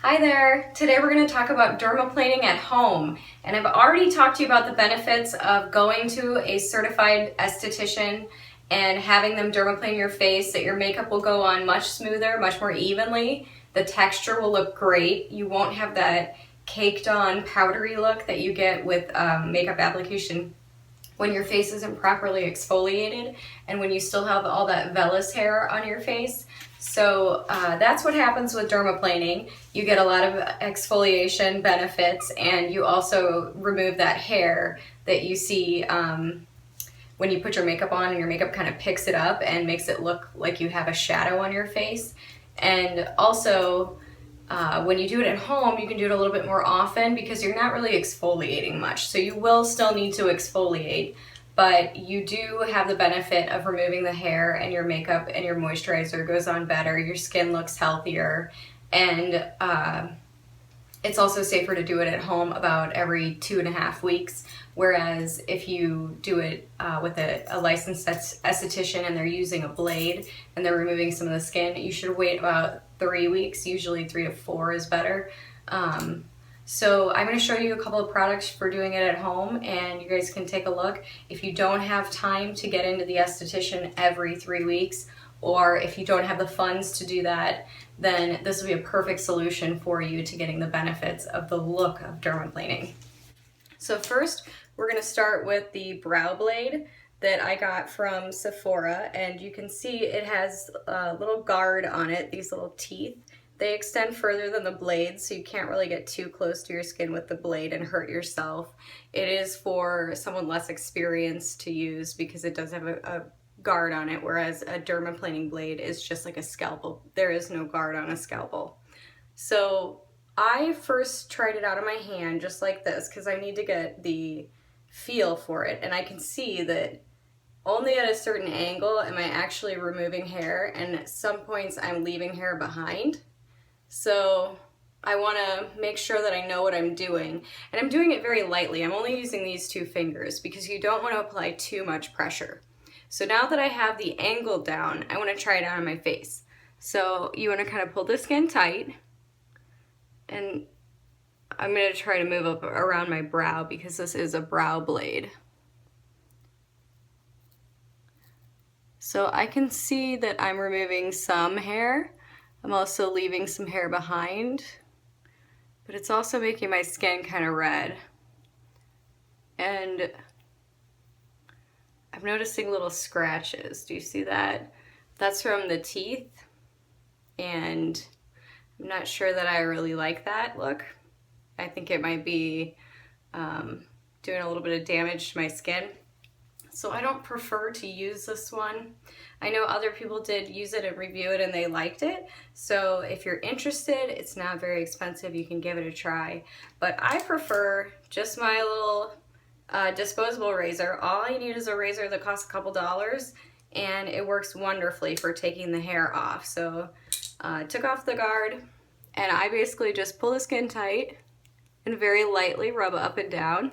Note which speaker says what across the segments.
Speaker 1: Hi there! Today we're going to talk about dermaplaning at home. And I've already talked to you about the benefits of going to a certified esthetician and having them dermaplane your face, that your makeup will go on much smoother, much more evenly. The texture will look great. You won't have that caked on powdery look that you get with makeup application when your face isn't properly exfoliated and when you still have all that vellus hair on your face. So that's what happens with dermaplaning. You get a lot of exfoliation benefits, and you also remove that hair that you see when you put your makeup on, and your makeup kind of picks it up and makes it look like you have a shadow on your face. And also, when you do it at home, you can do it a little bit more often because you're not really exfoliating much. So you will still need to exfoliate, but you do have the benefit of removing the hair, and your makeup and your moisturizer goes on better. Your skin looks healthier, and it's also safer to do it at home about every 2.5 weeks. Whereas if you do it with a licensed esthetician and they're using a blade and they're removing some of the skin, you should wait about 3 weeks. Usually 3 to 4 is better. So I'm going to show you a couple of products for doing it at home, and you guys can take a look. If you don't have time to get into the esthetician every 3 weeks, or if you don't have the funds to do that, then this will be a perfect solution for you to getting the benefits of the look of dermaplaning. So first, we're going to start with the brow blade that I got from Sephora, and you can see it has a little guard on it, these little teeth. They extend further than the blade, so you can't really get too close to your skin with the blade and hurt yourself. It is for someone less experienced to use because it does have a guard on it, whereas a dermaplaning blade is just like a scalpel. There is no guard on a scalpel. So I first tried it out on my hand just like this because I need to get the feel for it, and I can see that only at a certain angle am I actually removing hair, and at some points I'm leaving hair behind. So I want to make sure that I know what I'm doing, and I'm doing it very lightly. I'm only using these 2 fingers because you don't want to apply too much pressure. So now that I have the angle down, I want to try it out on my face. So you want to kind of pull the skin tight, and I'm going to try to move up around my brow because this is a brow blade. So I can see that I'm removing some hair. I'm also leaving some hair behind, but it's also making my skin kind of red. And I'm noticing little scratches. Do you see that? That's from the teeth, and I'm not sure that I really like that look. I think it might be doing a little bit of damage to my skin. So I don't prefer to use this one. I know other people did use it and review it and they liked it. So if you're interested, it's not very expensive. You can give it a try. But I prefer just my little disposable razor. All I need is a razor that costs a couple dollars, and it works wonderfully for taking the hair off. So I took off the guard, and I basically just pull the skin tight and very lightly rub up and down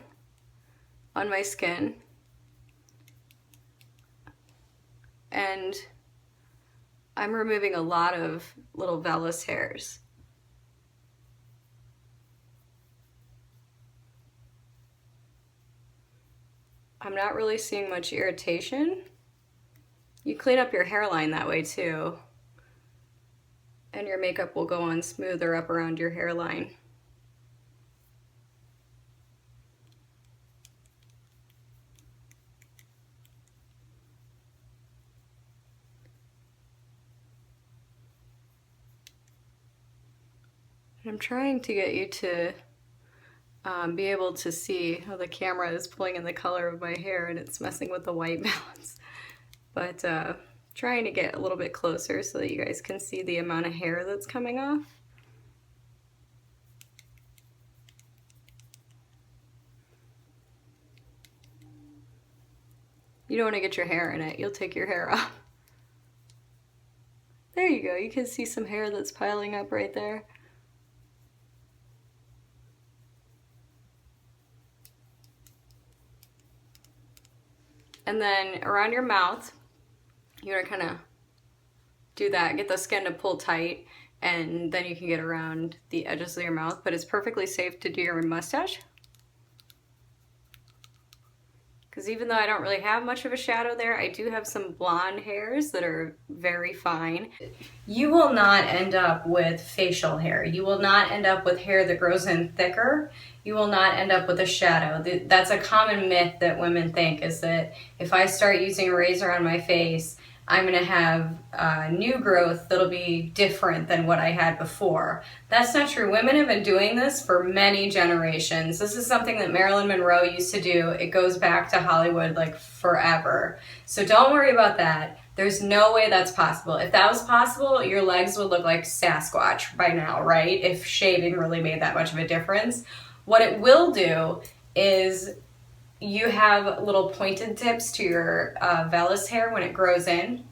Speaker 1: on my skin. And I'm removing a lot of little vellus hairs. I'm not really seeing much irritation. You clean up your hairline that way too, and your makeup will go on smoother up around your hairline. I'm trying to get you to be able to see how the camera is pulling in the color of my hair, and it's messing with the white balance. But trying to get a little bit closer so that you guys can see the amount of hair that's coming off. You don't want to get your hair in it. You'll take your hair off. There you go. You can see some hair that's piling up right there. And then around your mouth, you want to kind of do that, get the skin to pull tight, and then you can get around the edges of your mouth, but it's perfectly safe to do your mustache. Because even though I don't really have much of a shadow there, I do have some blonde hairs that are very fine. You will not end up with facial hair. You will not end up with hair that grows in thicker. You will not end up with a shadow. That's a common myth that women think, is that if I start using a razor on my face, I'm gonna have new growth that'll be different than what I had before. That's not true. Women have been doing this for many generations. This is something that Marilyn Monroe used to do. It goes back to Hollywood like forever. So don't worry about that. There's no way that's possible. If that was possible, your legs would look like Sasquatch by now, right? If shaving really made that much of a difference. What it will do is you have little pointed tips to your vellus hair when it grows in.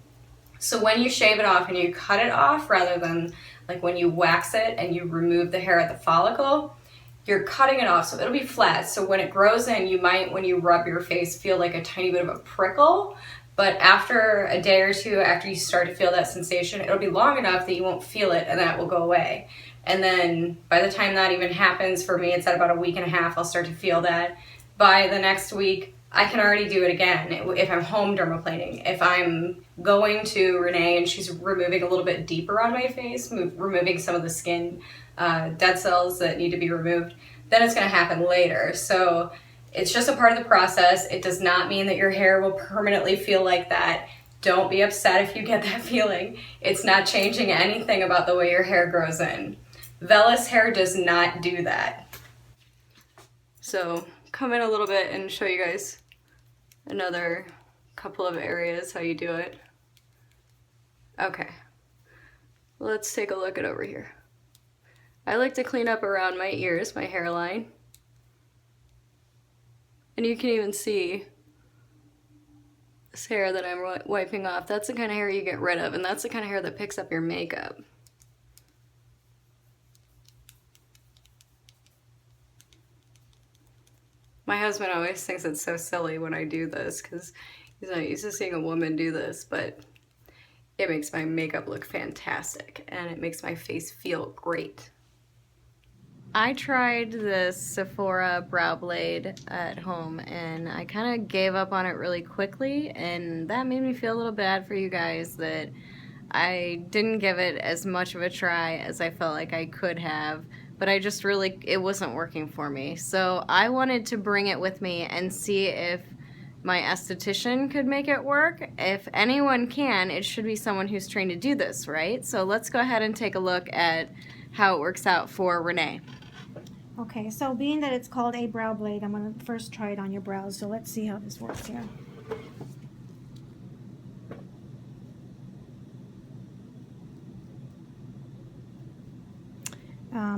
Speaker 1: So when you shave it off and you cut it off, rather than like when you wax it and you remove the hair at the follicle, you're cutting it off so it'll be flat. So when it grows in, you might, when you rub your face, feel like a tiny bit of a prickle. But after a day or two, after you start to feel that sensation, it'll be long enough that you won't feel it and that will go away. And then by the time that even happens, for me, it's at about a week and a half, I'll start to feel that. By the next week, I can already do it again if I'm home dermaplaning. If I'm going to Renee and she's removing a little bit deeper on my face, removing some of the skin dead cells that need to be removed, then it's going to happen later. So it's just a part of the process. It does not mean that your hair will permanently feel like that. Don't be upset if you get that feeling. It's not changing anything about the way your hair grows in. Vellus hair does not do that. So come in a little bit and show you guys another couple of areas how you do it. Okay, let's take a look at over here. I like to clean up around my ears, my hairline. And you can even see this hair that I'm wiping off. That's the kind of hair you get rid of, and that's the kind of hair that picks up your makeup. My husband always thinks it's so silly when I do this because he's not used to seeing a woman do this, but it makes my makeup look fantastic and it makes my face feel great. I tried this Sephora brow blade at home and I kind of gave up on it really quickly, and that made me feel a little bad for you guys that I didn't give it as much of a try as I felt like I could have. But I just really, it wasn't working for me. So I wanted to bring it with me and see if my esthetician could make it work. If anyone can, it should be someone who's trained to do this, right? So let's go ahead and take a look at how it works out for Renee.
Speaker 2: Okay, so being that it's called a brow blade, I'm going to first try it on your brows. So let's see how this works here.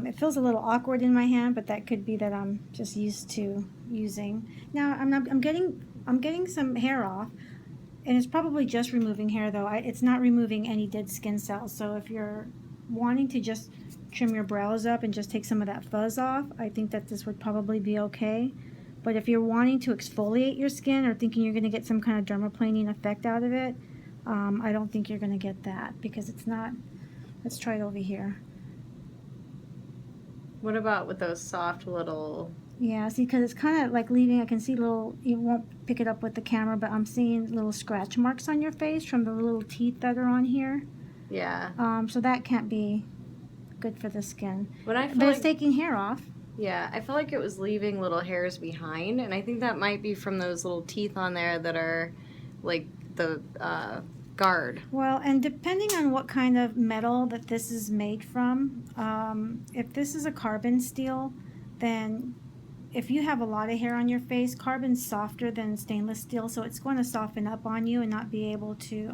Speaker 2: It feels a little awkward in my hand, but that could be that I'm just used to using. Now I'm getting some hair off, and it's probably just removing hair though. It's not removing any dead skin cells. So if you're wanting to just trim your brows up and just take some of that fuzz off, I think that this would probably be okay. But if you're wanting to exfoliate your skin or thinking you're going to get some kind of dermaplaning effect out of it, I don't think you're going to get that because it's not. Let's try it over here.
Speaker 1: What about with those soft little...
Speaker 2: Yeah, see, because it's kind of like leaving, I can see little, you won't pick it up with the camera, but I'm seeing little scratch marks on your face from the little teeth that are on here.
Speaker 1: Yeah.
Speaker 2: So that can't be good for the skin.
Speaker 1: But
Speaker 2: it's taking hair off.
Speaker 1: Yeah, I feel like it was leaving little hairs behind, and I think that might be from those little teeth on there that are like the guard.
Speaker 2: Well, and depending on what kind of metal that this is made from, if this is a carbon steel, then if you have a lot of hair on your face, carbon's softer than stainless steel, so it's going to soften up on you and not be able to,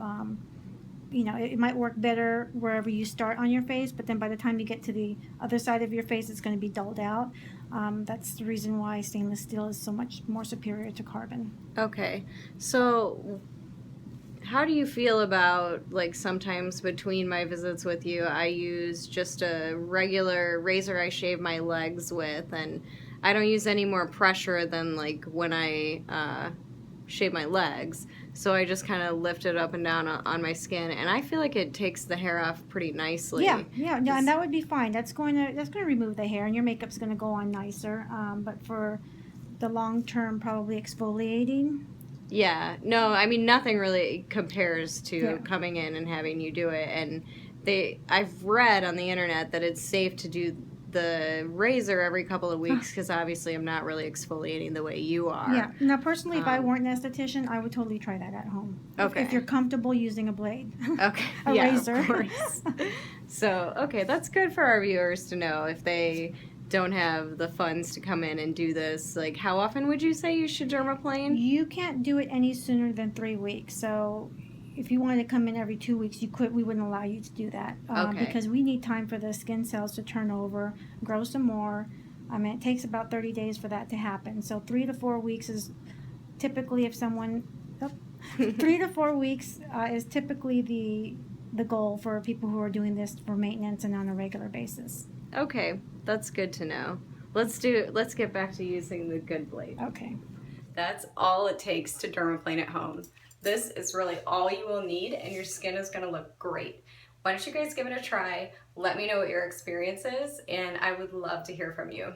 Speaker 2: you know, it might work better wherever you start on your face, but then by the time you get to the other side of your face, it's going to be dulled out. That's the reason why stainless steel is so much more superior to carbon.
Speaker 1: Okay, so how do you feel about, like, sometimes between my visits with you, I use just a regular razor I shave my legs with, and I don't use any more pressure than, like, when I shave my legs. So I just kind of lift it up and down on my skin, and I feel like it takes the hair off pretty nicely.
Speaker 2: Yeah, no, and that would be fine. That's going to remove the hair, and your makeup's going to go on nicer. But for the long term, probably exfoliating.
Speaker 1: Yeah, no, I mean, nothing really compares to
Speaker 2: Yeah.
Speaker 1: coming in and having you do it. And I've read on the internet that it's safe to do the razor every couple of weeks because obviously I'm not really exfoliating the way you are.
Speaker 2: Yeah. Now, personally, if I weren't an esthetician, I would totally try that at home.
Speaker 1: Okay.
Speaker 2: If you're comfortable using a blade.
Speaker 1: Okay.
Speaker 2: A
Speaker 1: Yeah,
Speaker 2: razor.
Speaker 1: of course. So, okay, that's good for our viewers to know if they don't have the funds to come in and do this. Like, how often would you say you should dermaplane?
Speaker 2: You can't do it any sooner than 3 weeks. So if you wanted to come in every 2 weeks, we wouldn't allow you to do that.
Speaker 1: Okay.
Speaker 2: Because we need time for the skin cells to turn over, grow some more. I mean, it takes about 30 days for that to happen. So 3 to 4 weeks is typically, if someone, 3 to 4 weeks is typically the goal for people who are doing this for maintenance and on a regular basis.
Speaker 1: Okay, that's good to know. Let's get back to using the good blade.
Speaker 2: Okay.
Speaker 1: That's all it takes to dermaplane at home. This is really all you will need, and your skin is going to look great. Why don't you guys give it a try? Let me know what your experience is, and I would love to hear from you.